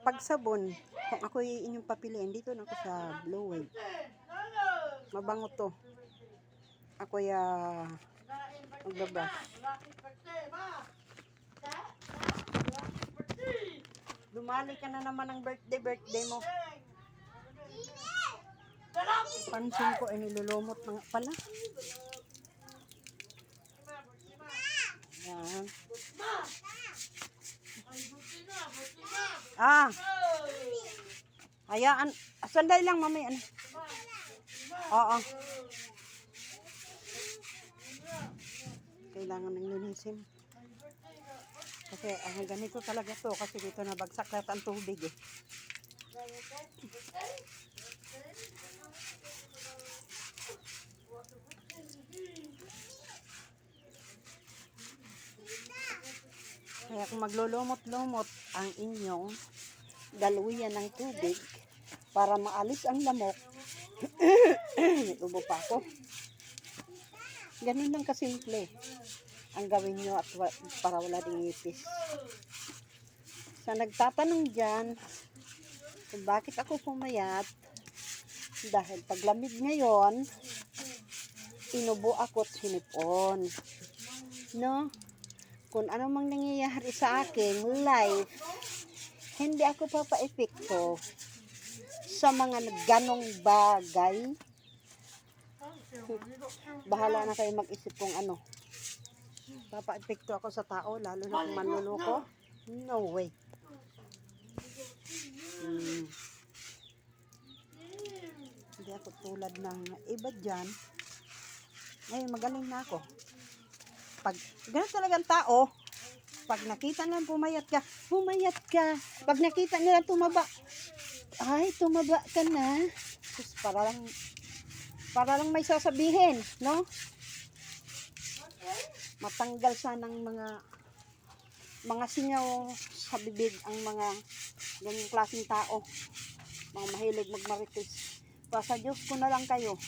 pag sabon, kung ako inyong papiliin, dito na ako sa Blue Wave. Mabango to. Ako magbabrush. Dumali ka na naman ng birthday mo. Pansin ko ay nilulumot na nga pala. Yan. Hayaan. Sandali lang, mami. Ano? Oo. Kailangan ng linisin. Kasi ganito talaga to. Kasi dito nabagsak lahat ang tubig eh. Kaya kung maglulumot-lumot ang inyong daluyan ng tubig para maalis ang lamok, ubo pa ako. Ganun lang kasimple ang gawin nyo at para wala ding ipis. Sa nagtatanong dyan kung bakit ako pumayat, dahil paglamig ngayon, inubo ako at sinipon. No? Kung ano mang nangyayari sa akin, life, hindi ako papaepekto sa mga ganong bagay. Bahala na kayo mag-isip kung ano. Papaepekto ako sa tao, lalo na kung manluloko. No way. Hindi ako tulad ng iba dyan. Ngayon, magaling na ako. Pag ganun talagang tao, pag nakita nilang pumayat ka. Pag nakita nila tumaba, ay, tumaba ka na. Just para lang may sasabihin, no? Matanggal sanang mga singaw sa bibig ang mga ganyang klaseng tao. Mga mahilig magmarites. Sa Diyos ko na lang kayo.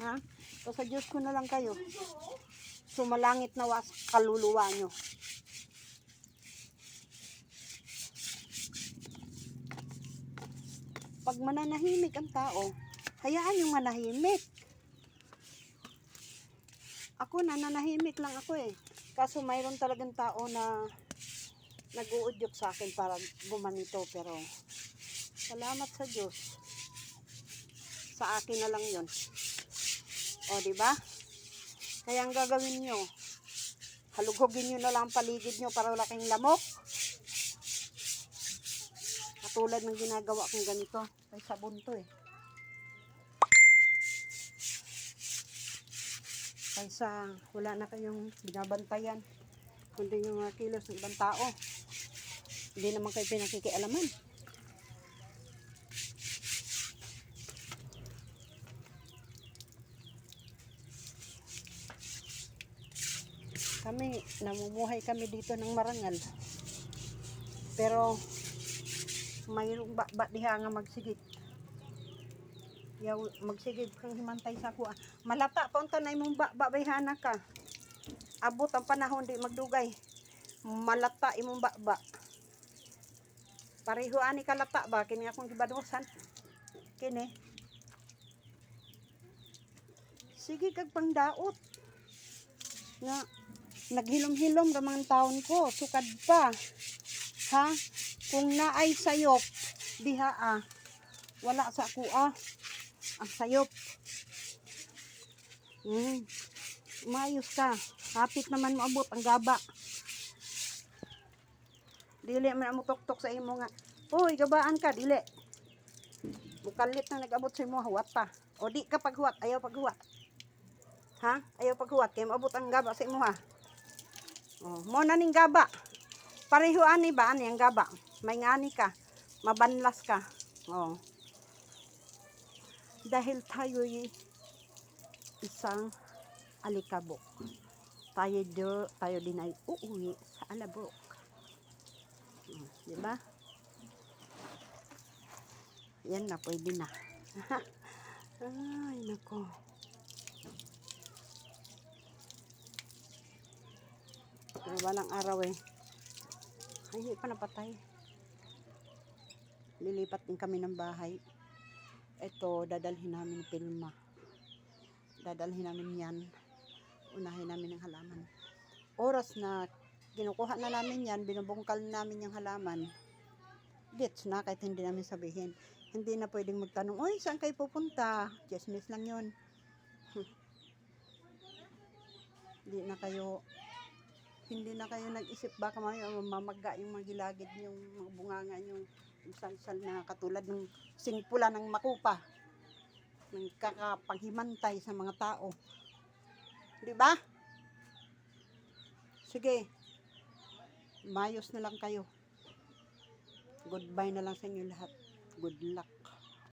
Ha? Sa Diyos ko na lang kayo. Sumalangit na was kaluluwa nyo. Pag mananahimik ang tao, hayaan yung manahimik. Ako, nananahimik lang ako eh. Kaso mayroon talagang tao na nag-uudyok sa akin para bumanito. Pero salamat sa Diyos. Sa akin na lang yon. O, diba? Kaya ang gagawin nyo, halughogin nyo na lang ang paligid nyo para wala kayong lamok. Katulad ng ginagawa kong ganito. Ay, sabon to eh. Kaysa wala na kayong binabantayan. Kundi yung mga kilos ng ibang tao. Hindi naman kayo pinakikialaman. Kami, namumuhay kami dito ng marangal. Pero, mayroong diha nga magsigit. Yaw, magsigit kang himantay sa kuha. Malata pa unta na imong bayhana ka. Abot ang panahon di magdugay. Malata imong ba. Pareho ani kalata ba kini akong gibadosan. Kini. Sige kag pangdaot. Nga naghilom-hilom ra mga taon ko, sukad pa. Ha? Kung naay sayop, diha wala sa kuha. Ang sayop. Umayos ka. Hapit naman maabot ang gaba. Dili man mo tok sa imo nga. Hoy, gabaan ka, dili. Bukalit na nag-abot sa imo huwat pa. O di ka paghuwat, ayaw paghuwat. Ha? Ayaw paghuwat kay maabot ang gaba sa imo ha. Oh, mo na ning gaba. Pareho ani ba ani ang gaba? May ngani ka. Mabanlas ka. Oh. Dahil tayo'y isang alikabok. Tayo din ay uuwi sa alabok. Diba? Yan na, pwede na. Ay, nako. Pero walang araw eh. Ay, hindi pa napatay. Lilipat din kami ng bahay. Ito, dadalhin namin Pilma. Dadalhin namin yan. Unahin namin ang halaman. Oras na kinukuha na namin yan, binubungkal namin yung halaman. Gets na, kahit hindi namin sabihin. Hindi na pwedeng magtanong, oy, saan kayo pupunta? Chismis lang yun. Hindi na kayo nag-isip, baka mamagga yung mga gilagid yung mga bunganga yung salsal na katulad ng singpula ng makupa, ng kakapaghimantay sa mga tao. Di ba? Sige, mayos na lang kayo. Goodbye na lang sa inyo lahat. Good luck.